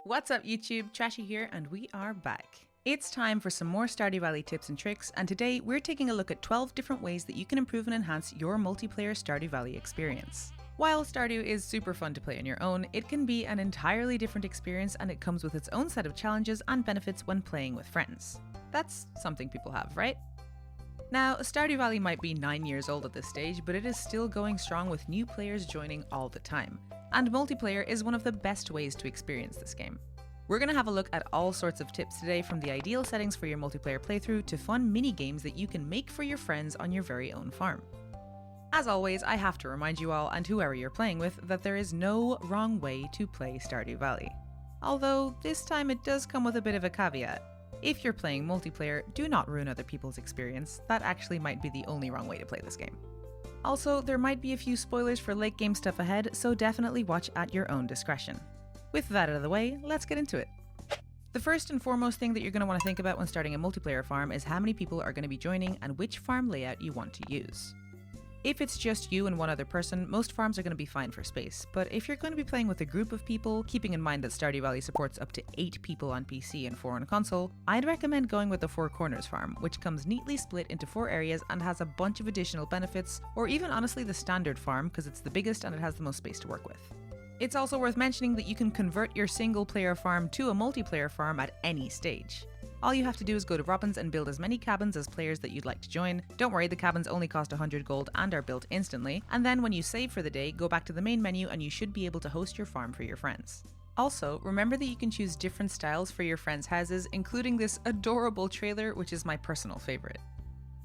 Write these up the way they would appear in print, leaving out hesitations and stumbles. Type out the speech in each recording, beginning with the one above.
What's up YouTube, Trashy here, and we are back. It's time for some more Stardew Valley tips and tricks, and today we're taking a look at 12 different ways that you can improve and enhance your multiplayer Stardew Valley experience. While Stardew is super fun to play on your own, it can be an entirely different experience and it comes with its own set of challenges and benefits when playing with friends. That's something people have, right? Now, Stardew Valley might be 9 years old at this stage, but it is still going strong with new players joining all the time. And multiplayer is one of the best ways to experience this game. We're going to have a look at all sorts of tips today, from the ideal settings for your multiplayer playthrough to fun mini-games that you can make for your friends on your very own farm. As always, I have to remind you all, and whoever you're playing with, that there is no wrong way to play Stardew Valley. Although, this time it does come with a bit of a caveat. If you're playing multiplayer, do not ruin other people's experience. That actually might be the only wrong way to play this game. Also, there might be a few spoilers for late game stuff ahead, so definitely watch at your own discretion. With that out of the way, let's get into it. The first and foremost thing that you're going to want to think about when starting a multiplayer farm is how many people are going to be joining and which farm layout you want to use. If it's just you and one other person, most farms are going to be fine for space, but if you're going to be playing with a group of people, keeping in mind that Stardew Valley supports up to 8 people on PC and 4 on console, I'd recommend going with the Four Corners farm, which comes neatly split into 4 areas and has a bunch of additional benefits, or even honestly the standard farm because it's the biggest and it has the most space to work with. It's also worth mentioning that you can convert your single player farm to a multiplayer farm at any stage. All you have to do is go to Robin's and build as many cabins as players that you'd like to join. Don't worry, the cabins only cost 100 gold and are built instantly. And then when you save for the day, go back to the main menu and you should be able to host your farm for your friends. Also, remember that you can choose different styles for your friends' houses, including this adorable trailer, which is my personal favorite.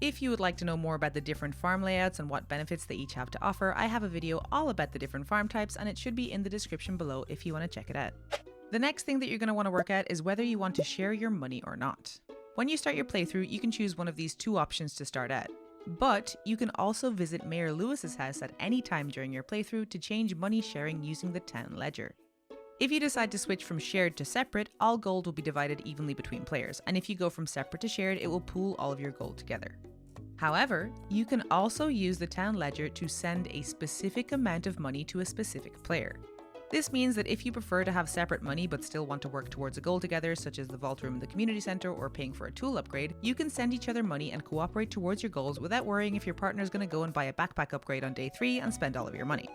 If you would like to know more about the different farm layouts and what benefits they each have to offer, I have a video all about the different farm types and it should be in the description below if you want to check it out. The next thing that you're going to want to work out is whether you want to share your money or not. When you start your playthrough, you can choose one of these 2 options to start at. But you can also visit Mayor Lewis's house at any time during your playthrough to change money sharing using the town ledger. If you decide to switch from shared to separate, all gold will be divided evenly between players, and if you go from separate to shared, it will pool all of your gold together. However, you can also use the town ledger to send a specific amount of money to a specific player. This means that if you prefer to have separate money but still want to work towards a goal together, such as the vault room in the community center or paying for a tool upgrade, you can send each other money and cooperate towards your goals without worrying if your partner is going to go and buy a backpack upgrade on day 3 and spend all of your money.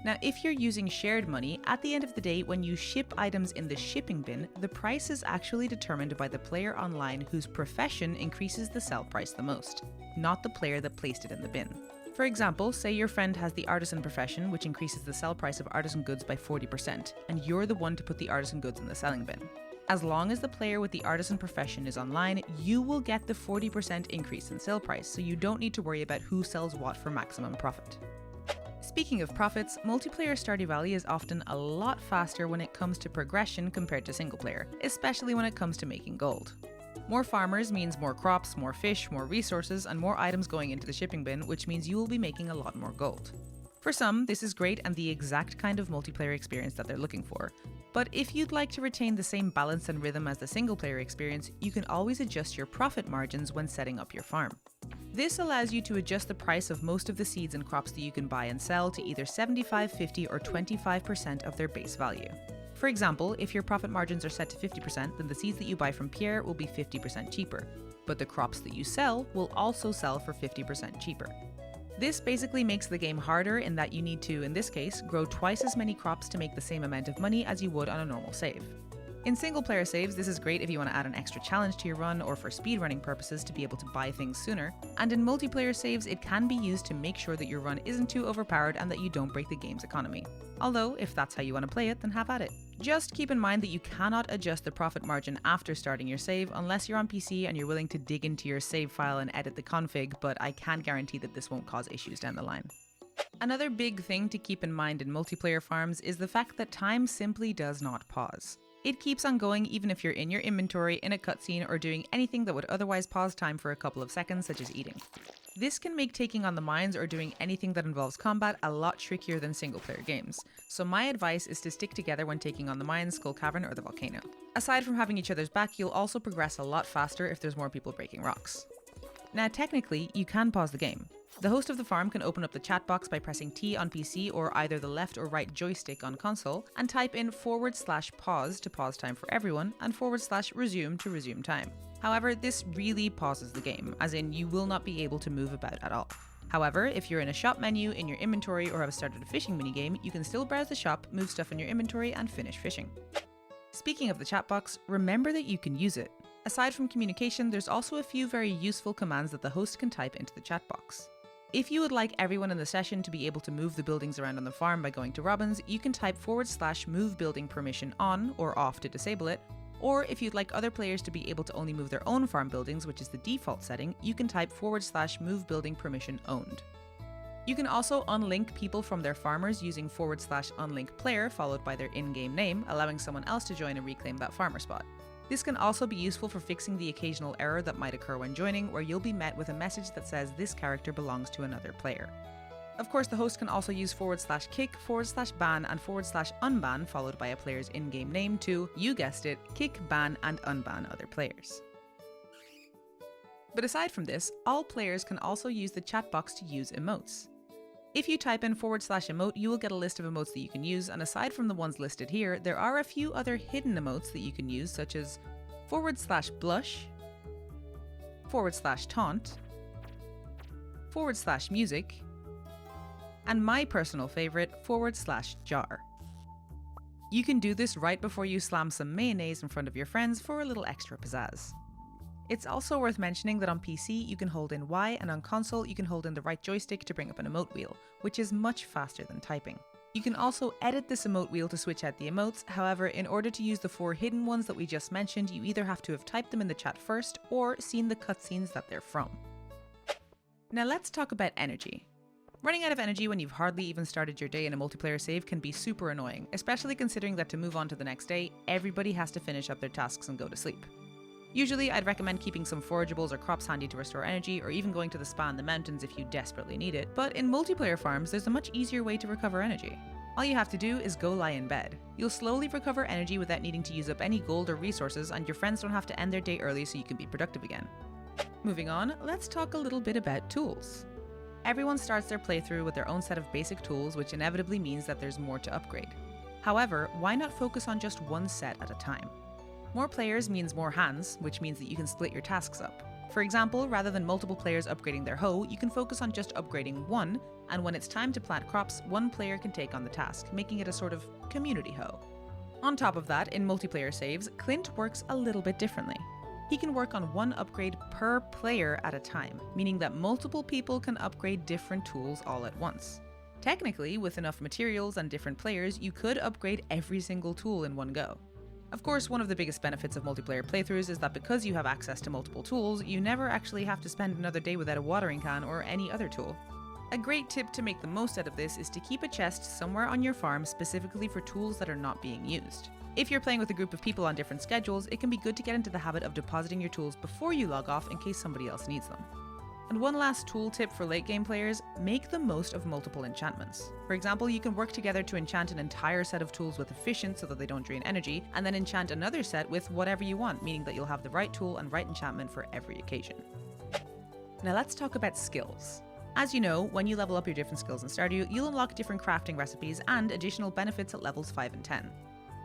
Now, if you're using shared money, at the end of the day, when you ship items in the shipping bin, the price is actually determined by the player online whose profession increases the sell price the most, not the player that placed it in the bin. For example, say your friend has the artisan profession, which increases the sell price of artisan goods by 40%, and you're the one to put the artisan goods in the selling bin. As long as the player with the artisan profession is online, you will get the 40% increase in sale price, so you don't need to worry about who sells what for maximum profit. Speaking of profits, multiplayer Stardew Valley is often a lot faster when it comes to progression compared to single player, especially when it comes to making gold. More farmers means more crops, more fish, more resources, and more items going into the shipping bin, which means you will be making a lot more gold. For some, this is great and the exact kind of multiplayer experience that they're looking for. But if you'd like to retain the same balance and rhythm as the single player experience, you can always adjust your profit margins when setting up your farm. This allows you to adjust the price of most of the seeds and crops that you can buy and sell to either 75, 50, or 25% of their base value. For example, if your profit margins are set to 50%, then the seeds that you buy from Pierre will be 50% cheaper, but the crops that you sell will also sell for 50% cheaper. This basically makes the game harder in that you need to, in this case, grow twice as many crops to make the same amount of money as you would on a normal save. In single player saves, this is great if you want to add an extra challenge to your run or for speedrunning purposes to be able to buy things sooner, and in multiplayer saves it can be used to make sure that your run isn't too overpowered and that you don't break the game's economy. Although, if that's how you want to play it, then have at it. Just keep in mind that you cannot adjust the profit margin after starting your save unless you're on PC and you're willing to dig into your save file and edit the config, but I can guarantee that this won't cause issues down the line. Another big thing to keep in mind in multiplayer farms is the fact that time simply does not pause. It keeps on going even if you're in your inventory, in a cutscene, or doing anything that would otherwise pause time for a couple of seconds, such as eating. This can make taking on the mines or doing anything that involves combat a lot trickier than single player games, so my advice is to stick together when taking on the mines, Cavern, or the volcano. Aside from having each other's back, you'll also progress a lot faster if there's more people breaking rocks. Now technically, you can pause the game. The host of the farm can open up the chat box by pressing T on PC or either the left or right joystick on console and type in /pause to pause time for everyone and /resume to resume time. However, this really pauses the game, as in you will not be able to move about at all. However, if you're in a shop menu in your inventory or have started a fishing minigame, you can still browse the shop, move stuff in your inventory and finish fishing. Speaking of the chat box, remember that you can use it. Aside from communication, there's also a few very useful commands that the host can type into the chat box. If you would like everyone in the session to be able to move the buildings around on the farm by going to Robin's, you can type /move building permission on or off to disable it, or if you'd like other players to be able to only move their own farm buildings, which is the default setting, you can type /move building permission owned. You can also unlink people from their farmers using /unlink player followed by their in-game name, allowing someone else to join and reclaim that farmer spot. This can also be useful for fixing the occasional error that might occur when joining, where you'll be met with a message that says this character belongs to another player. Of course, the host can also use /kick, /ban, and /unban followed by a player's in-game name to, you guessed it, kick, ban, and unban other players. But aside from this, all players can also use the chat box to use emotes. If you type in /emote, you will get a list of emotes that you can use, and aside from the ones listed here, there are a few other hidden emotes that you can use, such as /blush, /taunt, /music, and my personal favourite, /jar. You can do this right before you slam some mayonnaise in front of your friends for a little extra pizzazz. It's also worth mentioning that on PC you can hold in Y and on console you can hold in the right joystick to bring up an emote wheel, which is much faster than typing. You can also edit this emote wheel to switch out the emotes, however, in order to use the 4 hidden ones that we just mentioned, you either have to have typed them in the chat first or seen the cutscenes that they're from. Now let's talk about energy. Running out of energy when you've hardly even started your day in a multiplayer save can be super annoying, especially considering that to move on to the next day, everybody has to finish up their tasks and go to sleep. Usually, I'd recommend keeping some forageables or crops handy to restore energy, or even going to the spa in the mountains if you desperately need it, but in multiplayer farms, there's a much easier way to recover energy. All you have to do is go lie in bed. You'll slowly recover energy without needing to use up any gold or resources, and your friends don't have to end their day early so you can be productive again. Moving on, let's talk a little bit about tools. Everyone starts their playthrough with their own set of basic tools, which inevitably means that there's more to upgrade. However, why not focus on just one set at a time? More players means more hands, which means that you can split your tasks up. For example, rather than multiple players upgrading their hoe, you can focus on just upgrading one, and when it's time to plant crops, one player can take on the task, making it a sort of community hoe. On top of that, in multiplayer saves, Clint works a little bit differently. He can work on one upgrade per player at a time, meaning that multiple people can upgrade different tools all at once. Technically, with enough materials and different players, you could upgrade every single tool in one go. Of course, one of the biggest benefits of multiplayer playthroughs is that because you have access to multiple tools, you never actually have to spend another day without a watering can or any other tool. A great tip to make the most out of this is to keep a chest somewhere on your farm specifically for tools that are not being used. If you're playing with a group of people on different schedules, it can be good to get into the habit of depositing your tools before you log off in case somebody else needs them. And one last tool tip for late game players, make the most of multiple enchantments. For example, you can work together to enchant an entire set of tools with efficient so that they don't drain energy, and then enchant another set with whatever you want, meaning that you'll have the right tool and right enchantment for every occasion. Now let's talk about skills. As you know, when you level up your different skills in Stardew, you'll unlock different crafting recipes and additional benefits at levels 5 and 10.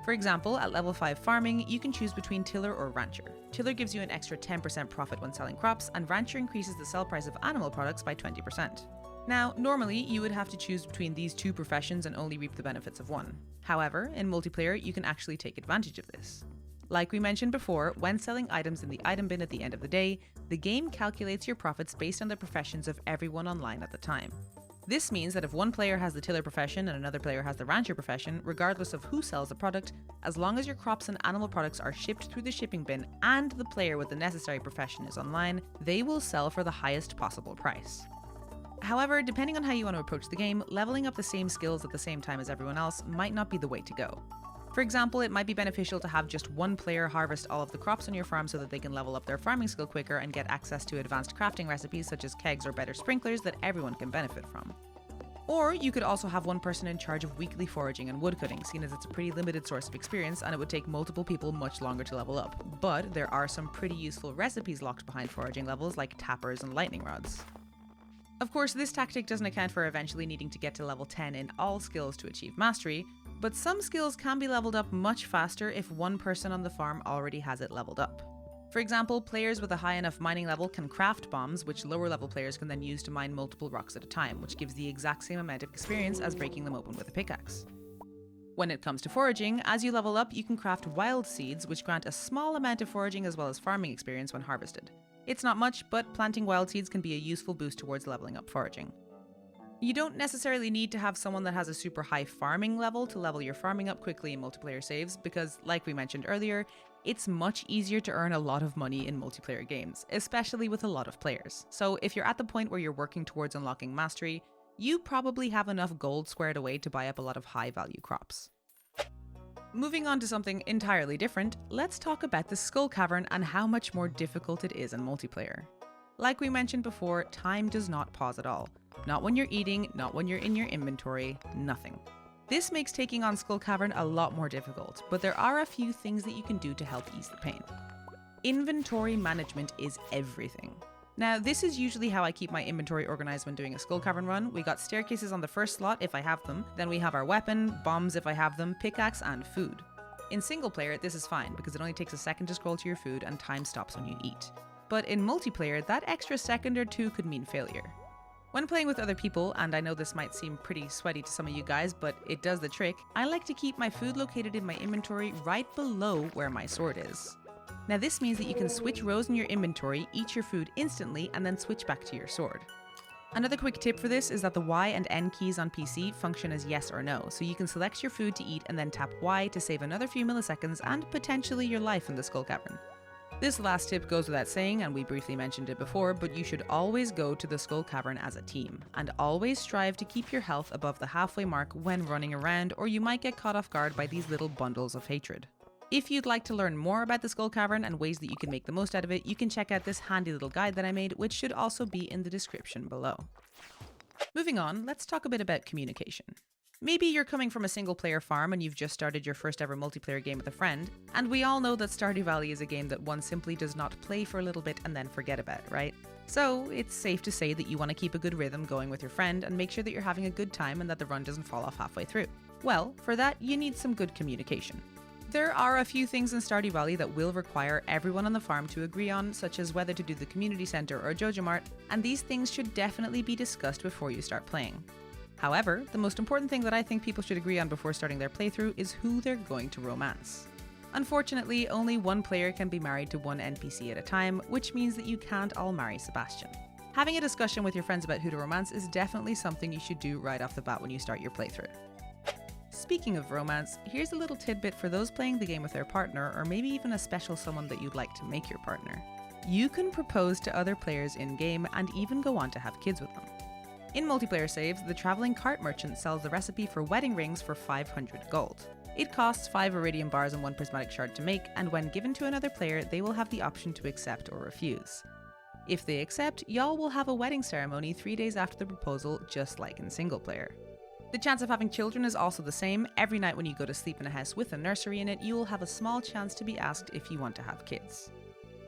For example, at level 5 farming, you can choose between Tiller or Rancher. Tiller gives you an extra 10% profit when selling crops, and Rancher increases the sell price of animal products by 20%. Now, normally, you would have to choose between these two professions and only reap the benefits of one. However, in multiplayer, you can actually take advantage of this. Like we mentioned before, when selling items in the item bin at the end of the day, the game calculates your profits based on the professions of everyone online at the time. This means that if one player has the tiller profession and another player has the rancher profession, regardless of who sells the product, as long as your crops and animal products are shipped through the shipping bin and the player with the necessary profession is online, they will sell for the highest possible price. However, depending on how you want to approach the game, leveling up the same skills at the same time as everyone else might not be the way to go. For example, it might be beneficial to have just one player harvest all of the crops on your farm so that they can level up their farming skill quicker and get access to advanced crafting recipes such as kegs or better sprinklers that everyone can benefit from. Or you could also have one person in charge of weekly foraging and woodcutting, seeing as it's a pretty limited source of experience and it would take multiple people much longer to level up. But there are some pretty useful recipes locked behind foraging levels like tappers and lightning rods. Of course, this tactic doesn't account for eventually needing to get to level 10 in all skills to achieve mastery, but some skills can be leveled up much faster if one person on the farm already has it leveled up. For example, players with a high enough mining level can craft bombs, which lower level players can then use to mine multiple rocks at a time, which gives the exact same amount of experience as breaking them open with a pickaxe. When it comes to foraging, as you level up, you can craft wild seeds, which grant a small amount of foraging as well as farming experience when harvested. It's not much, but planting wild seeds can be a useful boost towards leveling up foraging. You don't necessarily need to have someone that has a super high farming level to level your farming up quickly in multiplayer saves, because, like we mentioned earlier, it's much easier to earn a lot of money in multiplayer games, especially with a lot of players. So if you're at the point where you're working towards unlocking mastery, you probably have enough gold squared away to buy up a lot of high value crops. Moving on to something entirely different, let's talk about the Skull Cavern and how much more difficult it is in multiplayer. Like we mentioned before, time does not pause at all. Not when you're eating, not when you're in your inventory, nothing. This makes taking on Skull Cavern a lot more difficult, but there are a few things that you can do to help ease the pain. Inventory management is everything. Now, this is usually how I keep my inventory organized when doing a Skull Cavern run. We got staircases on the first slot if I have them, then we have our weapon, bombs if I have them, pickaxe, and food. In single player, this is fine because it only takes a second to scroll to your food and time stops when you eat. But in multiplayer, that extra second or two could mean failure. When playing with other people, and I know this might seem pretty sweaty to some of you guys, but it does the trick, I like to keep my food located in my inventory right below where my sword is. Now this means that you can switch rows in your inventory, eat your food instantly, and then switch back to your sword. Another quick tip for this is that the Y and N keys on PC function as yes or no, so you can select your food to eat and then tap Y to save another few milliseconds and potentially your life in the Skull Cavern. This last tip goes without saying, and we briefly mentioned it before, but you should always go to the Skull Cavern as a team, and always strive to keep your health above the halfway mark when running around, or you might get caught off guard by these little bundles of hatred. If you'd like to learn more about the Skull Cavern and ways that you can make the most out of it, you can check out this handy little guide that I made, which should also be in the description below. Moving on, let's talk a bit about communication. Maybe you're coming from a single player farm and you've just started your first ever multiplayer game with a friend, and we all know that Stardew Valley is a game that one simply does not play for a little bit and then forget about, right? So it's safe to say that you want to keep a good rhythm going with your friend and make sure that you're having a good time and that the run doesn't fall off halfway through. Well, for that you need some good communication. There are a few things in Stardew Valley that will require everyone on the farm to agree on, such as whether to do the community center or Jojo Mart, and these things should definitely be discussed before you start playing. However, the most important thing that I think people should agree on before starting their playthrough is who they're going to romance. Unfortunately, only one player can be married to one NPC at a time, which means that you can't all marry Sebastian. Having a discussion with your friends about who to romance is definitely something you should do right off the bat when you start your playthrough. Speaking of romance, here's a little tidbit for those playing the game with their partner, or maybe even a special someone that you'd like to make your partner. You can propose to other players in-game and even go on to have kids with them. In multiplayer saves, the traveling cart merchant sells the recipe for wedding rings for 500 gold. It costs 5 iridium bars and 1 prismatic shard to make, and when given to another player, they will have the option to accept or refuse. If they accept, y'all will have a wedding ceremony 3 days after the proposal, just like in single player. The chance of having children is also the same. Every night when you go to sleep in a house with a nursery in it, you will have a small chance to be asked if you want to have kids.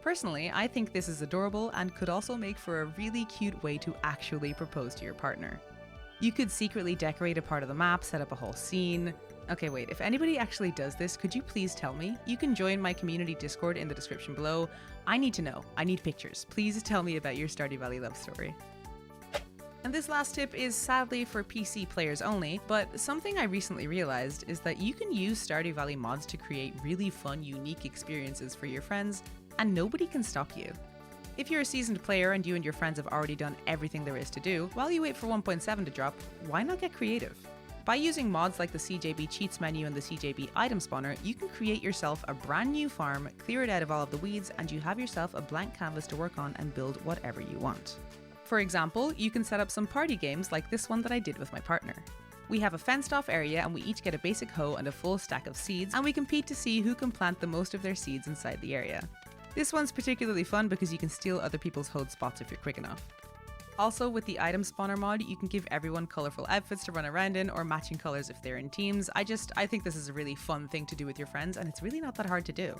Personally, I think this is adorable and could also make for a really cute way to actually propose to your partner. You could secretly decorate a part of the map, set up a whole scene. Okay, wait, if anybody actually does this, could you please tell me? You can join my community Discord in the description below. I need to know. I need pictures. Please tell me about your Stardew Valley love story. And this last tip is sadly for PC players only, but something I recently realized is that you can use Stardew Valley mods to create really fun, unique experiences for your friends, and nobody can stop you. If you're a seasoned player and you and your friends have already done everything there is to do, while you wait for 1.7 to drop, why not get creative? By using mods like the CJB Cheats menu and the CJB Item Spawner, you can create yourself a brand new farm, clear it out of all of the weeds, and you have yourself a blank canvas to work on and build whatever you want. For example, you can set up some party games like this one that I did with my partner. We have a fenced off area and we each get a basic hoe and a full stack of seeds, and we compete to see who can plant the most of their seeds inside the area. This one's particularly fun because you can steal other people's hoed spots if you're quick enough. Also, with the item spawner mod, you can give everyone colorful outfits to run around in or matching colors if they're in teams. I think this is a really fun thing to do with your friends, and it's really not that hard to do.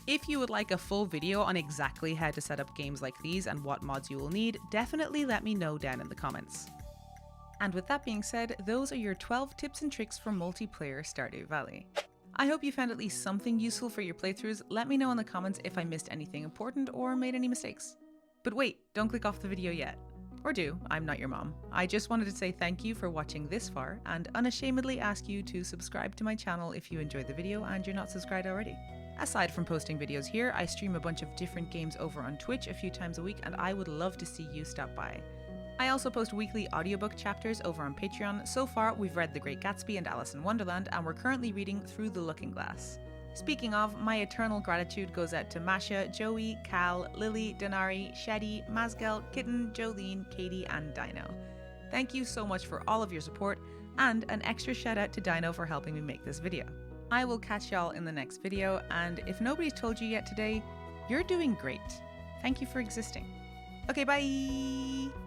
If you would like a full video on exactly how to set up games like these and what mods you will need, definitely let me know down in the comments. And with that being said, those are your 12 tips and tricks for multiplayer Stardew Valley. I hope you found at least something useful for your playthroughs. Let me know in the comments if I missed anything important or made any mistakes. But wait, don't click off the video yet. Or do, I'm not your mom. I just wanted to say thank you for watching this far and unashamedly ask you to subscribe to my channel if you enjoyed the video and you're not subscribed already. Aside from posting videos here, I stream a bunch of different games over on Twitch a few times a week and I would love to see you stop by. I also post weekly audiobook chapters over on Patreon. So far, we've read The Great Gatsby and Alice in Wonderland and we're currently reading Through the Looking Glass. Speaking of, my eternal gratitude goes out to Masha, Joey, Cal, Lily, Denari, Sheddy, Mazgel, Kitten, Jolene, Katie, and Dino. Thank you so much for all of your support, and an extra shout out to Dino for helping me make this video. I will catch y'all in the next video, and if nobody's told you yet today, you're doing great. Thank you for existing. Okay, bye!